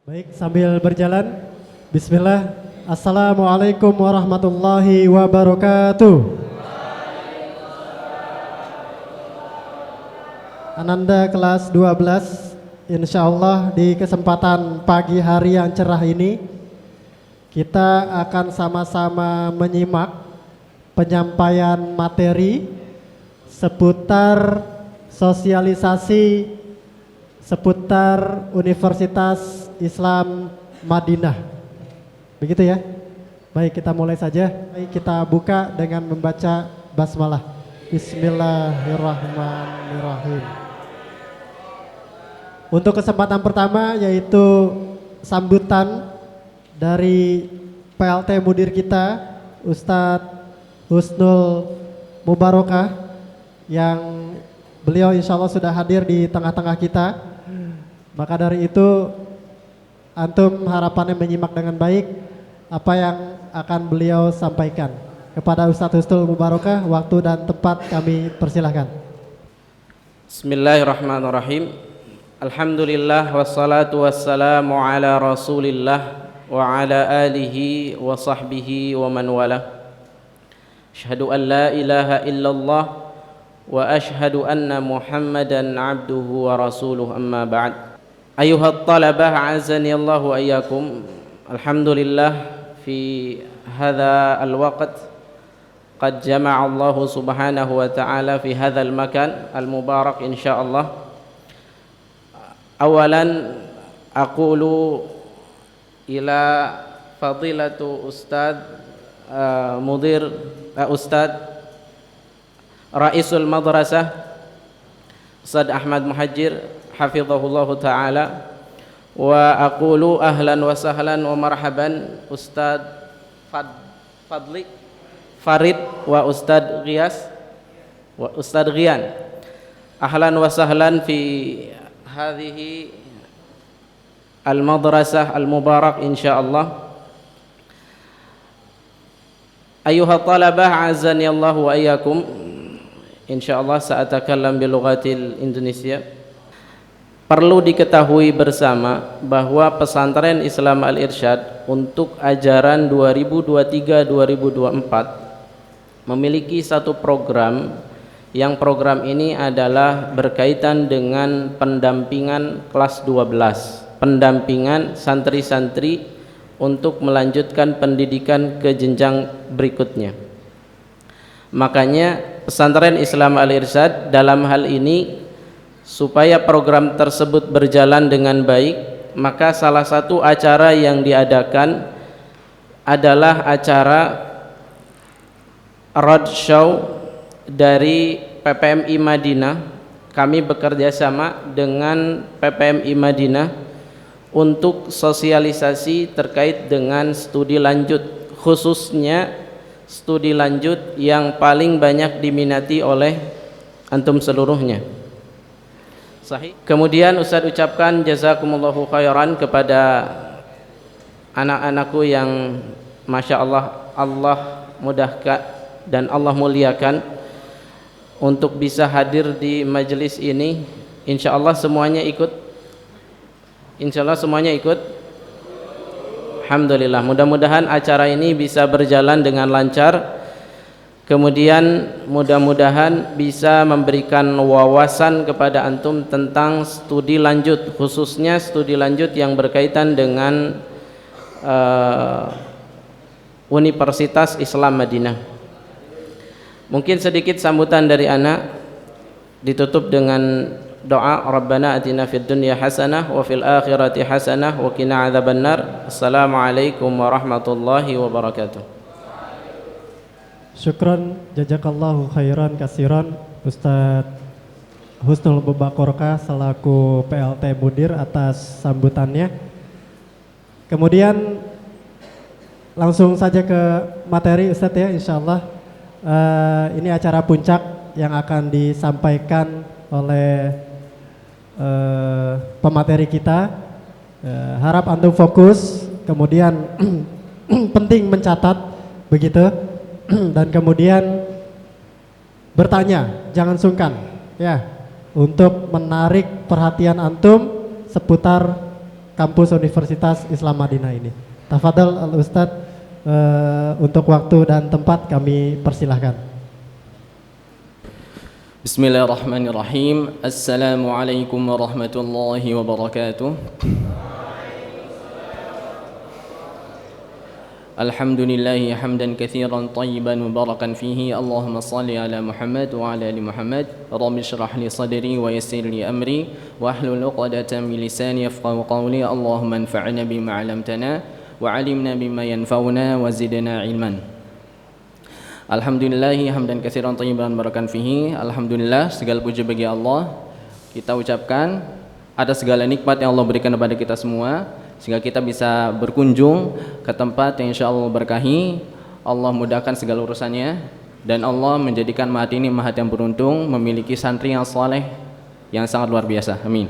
Baik, sambil berjalan. Bismillah. Assalamualaikum warahmatullahi wabarakatuh. Ananda kelas 12, insya Allah di kesempatan pagi hari yang cerah ini kita akan sama-sama menyimak penyampaian materi seputar sosialisasi seputar Universitas Islam Madinah. Begitu ya. Baik, kita mulai saja. Baik, kita buka dengan membaca basmalah. Bismillahirrahmanirrahim. Untuk kesempatan pertama yaitu sambutan dari PLT Mudir kita, Ustadz Husnul Mubarokah, yang beliau insya Allah sudah hadir di tengah-tengah kita. Maka dari itu antum harapannya menyimak dengan baik apa yang akan beliau sampaikan. Kepada Ustadz Husnul Mubarokah, waktu dan tempat kami persilahkan. Bismillahirrahmanirrahim. Alhamdulillah wassalatu wassalamu ala Rasulillah wa ala alihi wa sahbihi wa man wala. Asyhadu an la ilaha illallah wa asyhadu anna Muhammadan abduhu wa rasuluh, amma ba'd. Ayuhat talabah azani Allah wa iyyakum. Alhamdulillah fi hadha al-waqt qad jama'a Allah subhanahu wa ta'ala fi hadha al-makan al-mubarak insyaallah. Awalan aqulu ila fadilatu Ustadz Mudir Ustadz Raisul Madrasah Ustadz Ahmad Muhajir hafizahullahu ta'ala, wa aqulu ahlan wa sahlan wa marhaban Ustadz Fadli Farid wa Ustadz Ghias wa Ustadz Ghian, ahlan wa sahlan fi hadhihi al-madrasah al-mubarak insyaallah. Ayuha talabah azani Allah wa iyyakum. Insyaallah sa'atakallam bilughatil Indonesia. Perlu diketahui bersama bahwa Pesantren Islam Al-Irsyad untuk ajaran 2023-2024 memiliki satu program, yang program ini adalah berkaitan dengan pendampingan kelas 12, pendampingan santri-santri untuk melanjutkan pendidikan ke jenjang berikutnya. Makanya Pesantren Islam Al-Irsyad dalam hal ini, supaya program tersebut berjalan dengan baik, maka salah satu acara yang diadakan adalah acara roadshow dari PPMI Madinah. Kami bekerja sama dengan PPMI Madinah untuk sosialisasi terkait dengan studi lanjut, khususnya studi lanjut yang paling banyak diminati oleh antum seluruhnya. Sahih. Kemudian Ustaz ucapkan jazakumullahu khairan kepada anak-anakku yang masya Allah, Allah mudahkan dan Allah muliakan untuk bisa hadir di majelis ini. Insya Allah semuanya ikut. Insya Allah semuanya ikut. Alhamdulillah. Mudah-mudahan acara ini bisa berjalan dengan lancar. Kemudian mudah-mudahan bisa memberikan wawasan kepada antum tentang studi lanjut, khususnya studi lanjut yang berkaitan dengan Universitas Islam Madinah. Mungkin sedikit sambutan dari anak, ditutup dengan doa, Rabbana atina fid dunya hasanah wa fil akhirati hasanah wa qina adzabannar. Assalamualaikum warahmatullahi wabarakatuh. Syukron, jazakallahu khairan kasiran Ustadz Husnul Mubarokah selaku PLT Mudir atas sambutannya. Kemudian langsung saja ke materi Ustadz ya, insyaallah. Ini acara puncak yang akan disampaikan oleh pemateri kita. Harap antum fokus, kemudian penting mencatat begitu. Dan kemudian bertanya, jangan sungkan ya untuk menarik perhatian antum seputar kampus Universitas Islam Madinah ini. Tafadhal Al Ustadz, untuk waktu dan tempat kami persilahkan. Bismillahirrahmanirrahim. Assalamualaikum warahmatullahi wabarakatuh. Alhamdulillahi hamdan katsiran tayyiban mubarakan fihi. Allahumma salli ala Muhammad wa ala ali Muhammad. Rabbi shrah li sadri wa yassir li amri wahlul 'uqdatam min lisani yafqahu qawli. Allahumma anfa'na bima 'allamtana wa 'allimna bima yanfa'una wa zidna ilman. Alhamdulillahi hamdan katsiran tayyiban mubarakan fihi. Alhamdulillah, segala puji bagi Allah. Kita ucapkan atas segala nikmat yang Allah berikan kepada kita semua, sehingga kita bisa berkunjung ke tempat yang insya Allah berkahi. Allah mudahkan segala urusannya, dan Allah menjadikan mahat ini mahat yang beruntung, memiliki santri yang saleh yang sangat luar biasa. Amin.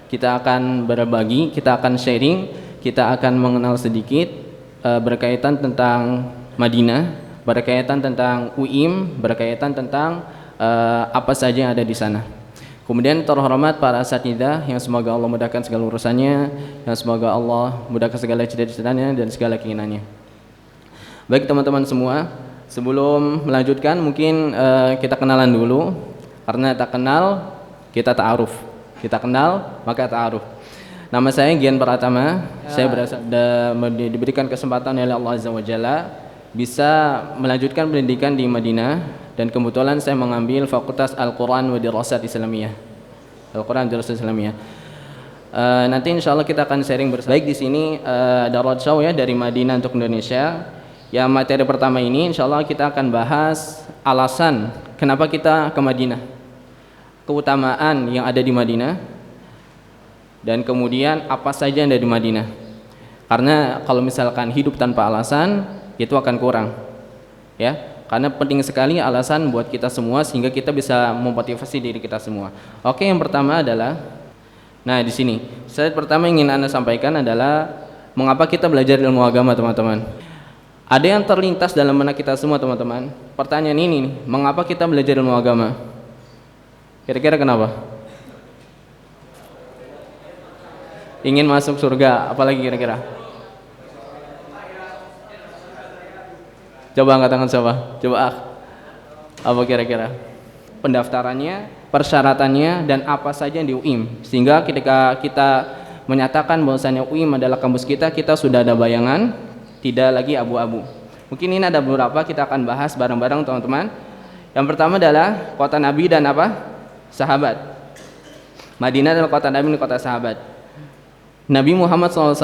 Kita akan berbagi, kita akan sharing, kita akan mengenal sedikit berkaitan tentang Madinah, berkaitan tentang UIM, berkaitan tentang apa saja yang ada di sana. Kemudian terhormat para asatidzah yang semoga Allah mudahkan segala urusannya, yang semoga Allah mudahkan segala cita-citanya dan segala keinginannya. Baik teman-teman semua, sebelum melanjutkan mungkin kita kenalan dulu, karena tak kenal kita ta'aruf, kita kenal maka ta'aruf. Nama saya Gian Pratama, saya diberikan kesempatan oleh Allah Azza wa Jalla bisa melanjutkan pendidikan di Madinah, dan kebetulan saya mengambil Fakultas Al-Quran wa Dirasat Islamiyah. Al-Quran Dirasat Islamiyah. Nanti insya Allah kita akan sharing bersama. Baik, di sini ada roadshow ya dari Madinah untuk Indonesia. Yang materi pertama ini insya Allah kita akan bahas alasan kenapa kita ke Madinah, keutamaan yang ada di Madinah, dan kemudian apa saja yang ada di Madinah. Karena kalau misalkan hidup tanpa alasan itu akan kurang, ya. Karena penting sekali alasan buat kita semua sehingga kita bisa memotivasi diri kita semua. Oke, yang pertama adalah, nah di sini slide pertama yang ingin Anda sampaikan adalah mengapa kita belajar ilmu agama, teman-teman. Ada yang terlintas dalam benak kita semua, teman-teman. Pertanyaan ini nih, mengapa kita belajar ilmu agama? Kira-kira kenapa? Ingin masuk surga, apalagi kira-kira? Coba angkat tangan siapa? Coba apa kira-kira? Pendaftarannya, persyaratannya, dan apa saja yang di UIM. Sehingga ketika kita menyatakan bahwasanya UIM adalah kampus kita sudah ada bayangan, tidak lagi abu-abu. Mungkin ini ada beberapa kita akan bahas bareng-bareng teman-teman. Yang pertama adalah kota Nabi dan apa? Sahabat. Madinah adalah kota Nabi dan kota sahabat. Nabi Muhammad SAW,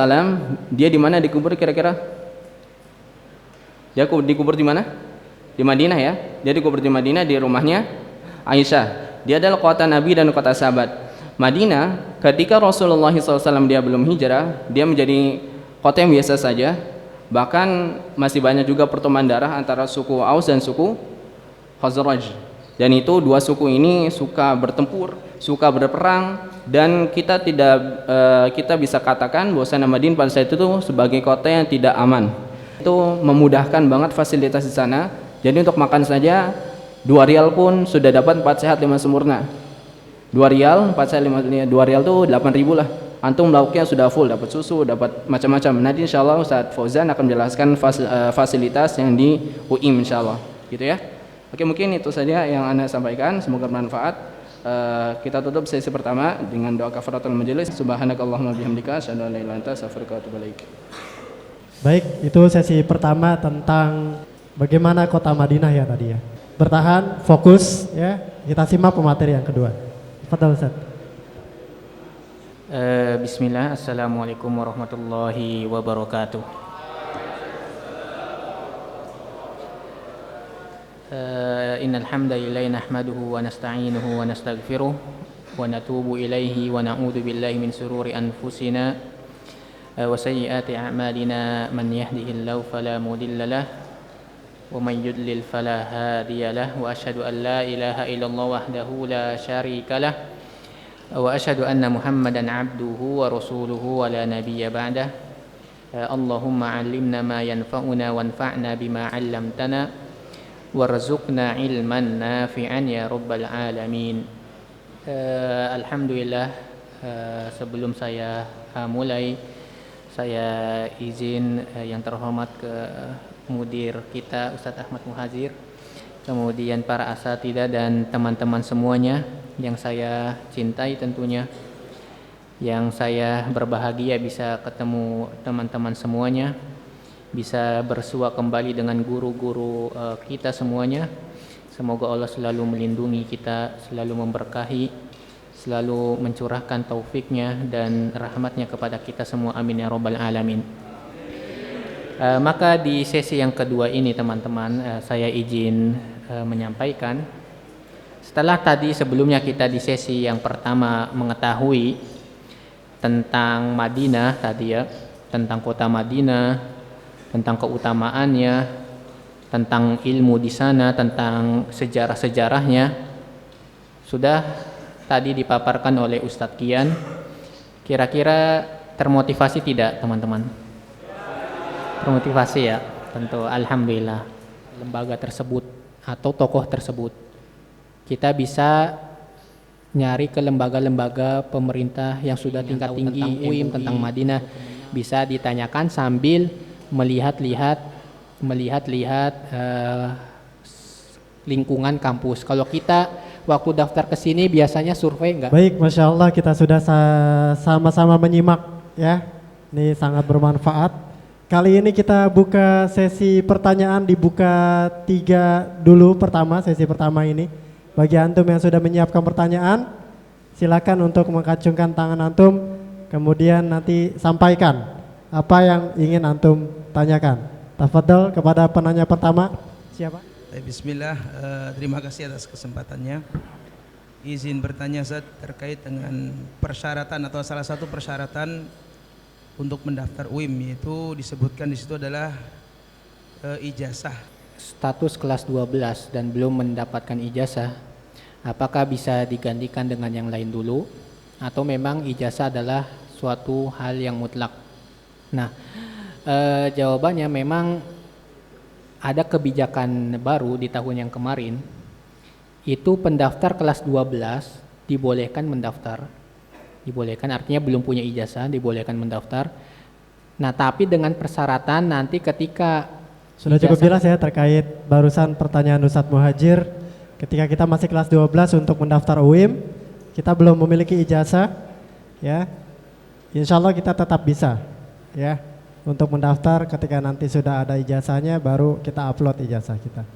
dia di mana dikubur kira-kira? Dia dikubur di mana? Di Madinah ya. Dia dikubur di Madinah, di rumahnya Aisyah. Dia adalah kota Nabi dan kota sahabat. Madinah ketika Rasulullah SAW dia belum hijrah, dia menjadi kota yang biasa saja. Bahkan masih banyak juga pertemuan darah antara suku Aus dan suku Khazraj. Dan itu dua suku ini suka bertempur, suka berperang, dan kita bisa katakan bahwasanya Madinah pada saat itu sebagai kota yang tidak aman. Itu memudahkan banget fasilitas di sana. Jadi untuk makan saja 2 rial pun sudah dapat 4 sehat 5 sempurna. 2 rial 4 sehat 5, 2 rial tuh 8.000 lah. Antum lauknya sudah full, dapat susu, dapat macam-macam. Nanti insyaallah Ustaz Fauzan akan menjelaskan fasilitas yang di UIM insyaallah. Gitu ya. Oke, mungkin itu saja yang Anda sampaikan, semoga bermanfaat. Kita tutup sesi pertama dengan doa kafaratul majelis. Subhanakallahumma bihamdika asyhadu an la ilaha illa anta astaghfiruka wa atubu ilaik. Baik, itu sesi pertama tentang bagaimana kota Madinah ya tadi ya. Bertahan, fokus ya. Kita simak pemateri yang kedua. Fadhal Ustaz. Bismillah, assalamualaikum warahmatullahi wabarakatuh. Innal hamdalillah nahmaduhu wa nasta'inuhu wa nastaghfiruh wa natubu ilaihi wa na'udzu billahi min sururi anfusina wa sayyiati a'malina. Man yahdihillahu fala mudilla lahu wa man yudlil fala hadiya lahu. Wa asyhadu an la ilaha illallah wahdahu la syarika lahu wa asyhadu anna Muhammadan abduhu wa rasuluhu wa la nabiyya ba'dah. Allahumma 'allimna ma yanfa'una wanfa'na bima 'allamtana warzuqna ilman nafi'an ya rabbal alamin. Alhamdulillah, sebelum saya mulai, saya izin yang terhormat ke mudir kita Ustadz Ahmad Muhajir, kemudian para asatidzah dan teman-teman semuanya yang saya cintai tentunya, yang saya berbahagia bisa ketemu teman-teman semuanya, bisa bersua kembali dengan guru-guru kita semuanya. Semoga Allah selalu melindungi kita, selalu memberkahi, selalu mencurahkan taufiknya dan rahmatnya kepada kita semua, amin ya rabbal alamin. Maka di sesi yang kedua ini teman-teman, saya izin menyampaikan, setelah tadi sebelumnya kita di sesi yang pertama mengetahui tentang Madinah tadi ya, tentang kota Madinah, tentang keutamaannya, tentang ilmu di sana, tentang sejarah-sejarahnya, sudah tadi dipaparkan oleh Ustadz Kian. Kira-kira termotivasi tidak teman-teman? Termotivasi ya, tentu. Alhamdulillah, lembaga tersebut atau tokoh tersebut, kita bisa nyari ke lembaga-lembaga pemerintah yang sudah tingkat tinggi, UIM, tentang Madinah, bisa ditanyakan sambil melihat-lihat lingkungan kampus. Kalau kita waktu daftar ke sini biasanya survei enggak? Baik, Masya Allah, kita sudah sama-sama menyimak ya. Ini sangat bermanfaat. Kali ini kita buka sesi pertanyaan, dibuka 3 dulu pertama, sesi pertama ini. Bagi antum yang sudah menyiapkan pertanyaan, silakan untuk mengacungkan tangan antum, kemudian nanti sampaikan apa yang ingin antum tanyakan. Tafadhol kepada penanya pertama, siapa? Bismillah, terima kasih atas kesempatannya. Izin bertanya Ustaz terkait dengan persyaratan atau salah satu persyaratan untuk mendaftar UIM, yaitu disebutkan di situ adalah ijazah. Status kelas 12 dan belum mendapatkan ijazah, apakah bisa digantikan dengan yang lain dulu atau memang ijazah adalah suatu hal yang mutlak? Nah, jawabannya memang ada kebijakan baru di tahun yang kemarin, itu pendaftar kelas 12 dibolehkan mendaftar. Dibolehkan artinya belum punya ijazah, dibolehkan mendaftar. Nah, tapi dengan persyaratan nanti ketika sudah cukup jelas ya terkait barusan pertanyaan Ustadz Muhajir. Ketika kita masih kelas 12 untuk mendaftar UIM, kita belum memiliki ijazah ya. Insya Allah kita tetap bisa ya untuk mendaftar. Ketika nanti sudah ada ijazahnya baru kita upload ijazah kita.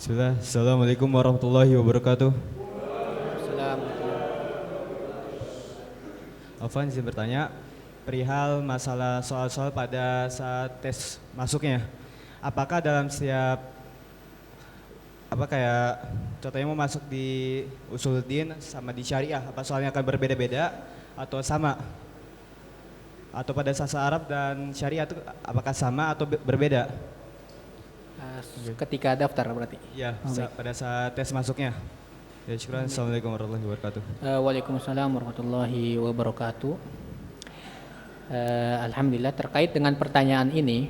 Bismillah. Assalamualaikum warahmatullahi wabarakatuh. Afwan, izin bertanya perihal masalah soal-soal pada saat tes masuknya. Apakah dalam setiap kayak contohnya mau masuk di Usuluddin sama di Syariah, apa soalnya akan berbeda-beda atau sama? Atau pada sasa Arab dan Syariah itu apakah sama atau berbeda? Ketika daftar berarti? Ya, pada saat tes masuknya. Ya, syukran. Assalamualaikum warahmatullahi wabarakatuh. Waalaikumsalam warahmatullahi wabarakatuh. Alhamdulillah, terkait dengan pertanyaan ini,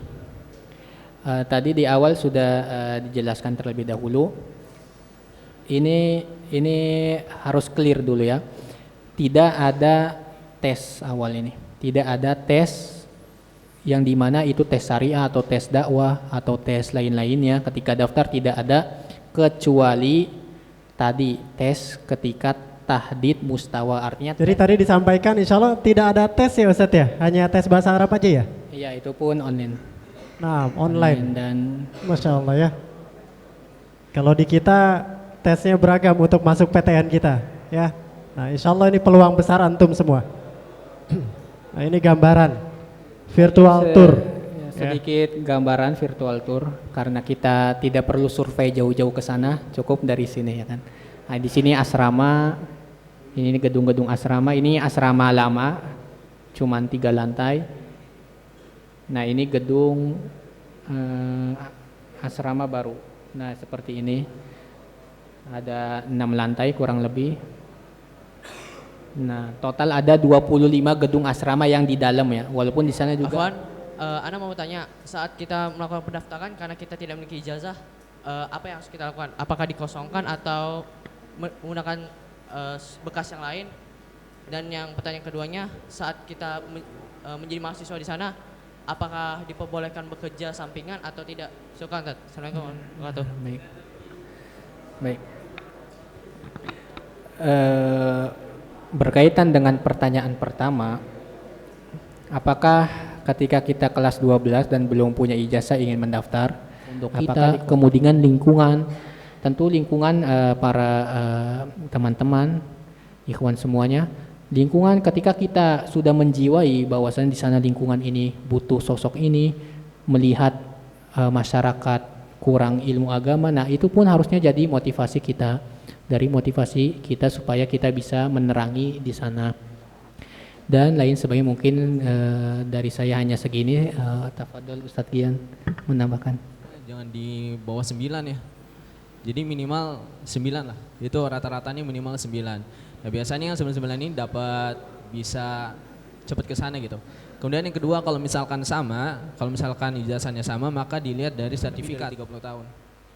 tadi di awal sudah dijelaskan terlebih dahulu. Ini harus clear dulu ya. Tidak ada tes awal ini. Tidak ada tes yang dimana itu tes syariah atau tes dakwah atau tes lain-lainnya. Ketika daftar tidak ada, kecuali tadi tes ketika tahdid mustawa, artinya. Jadi tadi disampaikan insya Allah tidak ada tes ya Ustadz ya, hanya tes bahasa Arab aja ya? Iya, itu pun online. Nah, online Dan Masya Allah ya. Kalau di kita tesnya beragam untuk masuk PTN kita ya. Nah, insya Allah ini peluang besar antum semua. Nah, ini gambaran virtual tour. Sedikit gambaran virtual tour, karena kita tidak perlu survei jauh-jauh ke sana, cukup dari sini ya kan. Nah, di sini asrama, ini gedung-gedung asrama, ini asrama lama, cuman 3 lantai. Nah, ini gedung asrama baru. Nah, seperti ini, ada 6 lantai kurang lebih. Nah, total ada 25 gedung asrama yang di dalam ya, walaupun di sana juga. Afwan, Ana mau tanya, saat kita melakukan pendaftaran karena kita tidak memiliki ijazah, apa yang harus kita lakukan? Apakah dikosongkan atau menggunakan bekas yang lain? Dan yang pertanyaan keduanya, saat kita menjadi mahasiswa di sana, apakah diperbolehkan bekerja sampingan atau tidak? Syukran, Ustaz. Assalamualaikum warahmatullahi wabarakatuh. Baik. Baik. Berkaitan dengan pertanyaan pertama, apakah ketika kita kelas 12 dan belum punya ijazah ingin mendaftar, untuk kita kemudian lingkungan, tentu lingkungan para teman-teman, ikhwan semuanya, lingkungan ketika kita sudah menjiwai bahwasan di sana lingkungan ini butuh sosok ini, melihat masyarakat kurang ilmu agama, nah itu pun harusnya jadi motivasi kita, dari motivasi kita supaya kita bisa menerangi di sana. Dan lain sebagainya, mungkin dari saya hanya segini. Tafadhol Ustadz Gian menambahkan. Jangan di bawah 9 ya. Jadi minimal 9 lah. Itu rata-ratanya minimal 9. Nah, biasanya yang 9 ini dapat bisa cepat ke sana gitu. Kemudian yang kedua, kalau misalkan ijazahnya sama, maka dilihat dari sertifikat 30 tahun.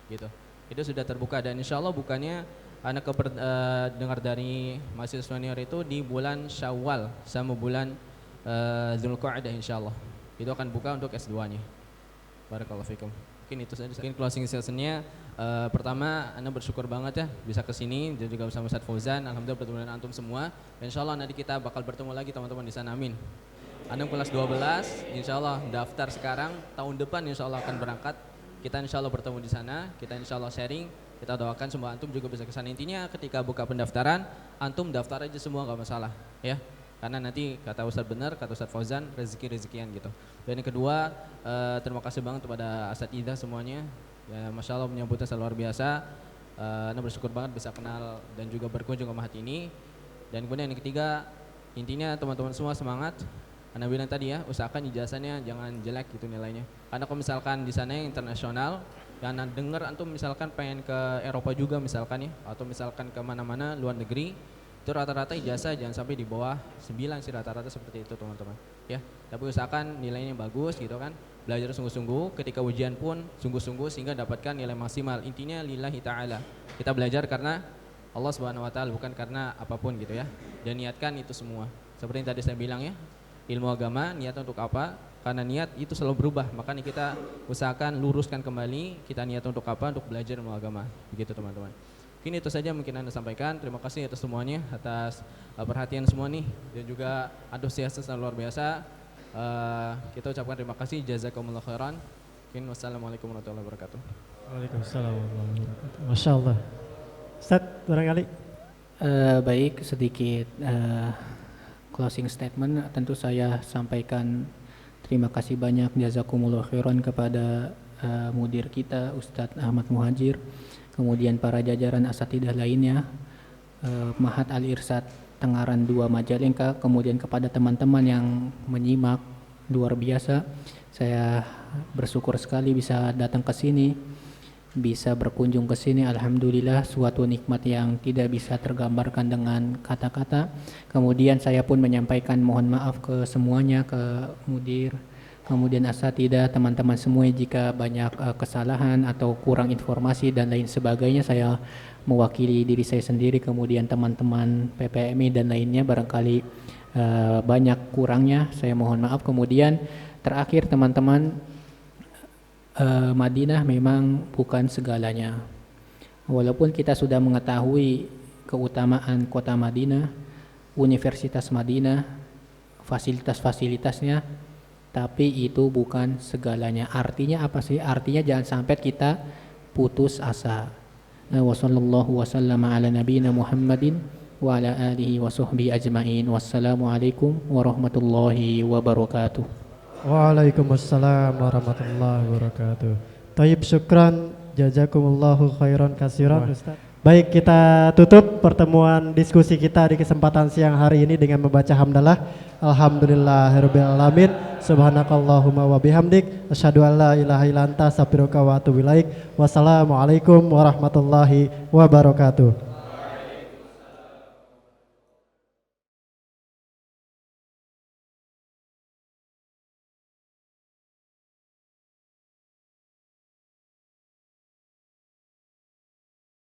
Gitu. Itu sudah terbuka dan insya Allah bukannya anak dengar dari mahasiswa senior itu di bulan Syawal sama bulan Dzulqa'dah insya Allah. Itu akan buka untuk S2-nya. Barakallahu fikum. Mungkin itu saja. Mungkin closing sessionnya pertama, Anda bersyukur banget ya bisa kesini dan juga bersama Ustaz Fauzan. Alhamdulillah bertemu dengan antum semua. Insya Allah nanti kita bakal bertemu lagi teman-teman di sana. Amin. Anda kelas 12, insya Allah daftar sekarang, tahun depan insya Allah akan berangkat. Kita insya Allah bertemu di sana, kita insya Allah sharing, kita doakan semua antum juga bisa kesana. Intinya ketika buka pendaftaran, antum daftar aja semua gak masalah ya. Karena nanti kata Ustadz benar, kata Ustadz Fauzan, rezeki-rezekian gitu. Dan yang kedua, terima kasih banget kepada Asatidzah semuanya. Ya, Masya Allah menyambutnya luar biasa. Anda bersyukur banget bisa kenal dan juga berkunjung ke Mahat ini. Dan kemudian yang ketiga, intinya teman-teman semua semangat. Anda bilang tadi ya, usahakan ijazahnya jangan jelek gitu nilainya. Karena kalau misalkan di sana yang internasional, yang dengar antum misalkan pengen ke Eropa juga misalkan ya, atau misalkan ke mana-mana luar negeri, itu rata-rata ijazah jangan sampai di bawah 9 sih, rata-rata seperti itu teman-teman. Ya, tapi usahakan nilainya bagus gitu kan. Belajar sungguh-sungguh, ketika ujian pun sungguh-sungguh sehingga dapatkan nilai maksimal. Intinya lillahi ta'ala. Kita belajar karena Allah Subhanahu wa taala, bukan karena apapun gitu ya. Dan niatkan itu semua. Seperti yang tadi saya bilang ya, ilmu agama niatnya untuk apa? Karena niat itu selalu berubah. Makanya kita usahakan luruskan kembali kita niat untuk apa? Untuk belajar ilmu agama. Begitu teman-teman. Mungkin itu saja mungkin Anda sampaikan. Terima kasih atas semuanya, atas perhatian semua nih dan juga antusiasnya luar biasa. Kita ucapkan terima kasih, jazakumullah khairan. Mungkin wassalamualaikum warahmatullahi wabarakatuh. Waalaikumsalam warahmatullahi wabarakatuh. Masya Allah. Ustaz, barangkali. Baik, sedikit closing statement. Tentu saya sampaikan terima kasih banyak, jazakumullah khairan kepada mudir kita Ustadz Ahmad Muhajir, kemudian para jajaran asatidzah lainnya, Mahat Al-Irsyad Tengaran 2 Majalengka, kemudian kepada teman-teman yang menyimak, luar biasa. Saya bersyukur sekali bisa datang ke sini, bisa berkunjung ke sini. Alhamdulillah, suatu nikmat yang tidak bisa tergambarkan dengan kata-kata. Kemudian saya pun menyampaikan mohon maaf ke semuanya, ke mudir, kemudian asatidzah, teman-teman semua jika banyak kesalahan atau kurang informasi dan lain sebagainya. Saya mewakili diri saya sendiri, kemudian teman-teman PPMI dan lainnya barangkali banyak kurangnya, saya mohon maaf. Kemudian terakhir teman-teman, Madinah memang bukan segalanya. Walaupun kita sudah mengetahui keutamaan kota Madinah, Universitas Madinah, fasilitas-fasilitasnya, tapi itu bukan segalanya. Artinya apa sih? Artinya jangan sampai kita putus asa. Wa sallallahu wasallama ala nabiyina Muhammadin wa ala alihi wa sahbihi ajma'in. Wassalamualaikum warahmatullahi wabarakatuh. Waalaikumsalam warahmatullahi wabarakatuh. Tayyib, syukran, jazakumullahu khairan kasiran Ustaz. Baik, kita tutup pertemuan diskusi kita di kesempatan siang hari ini dengan membaca hamdalah. Alhamdulillahirabbil alamin. Subhanakallahumma wa bihamdik, asyhadu an la ilaha illa anta, astaghfiruka wa atubu ilaik. Wassalamualaikum warahmatullahi wabarakatuh.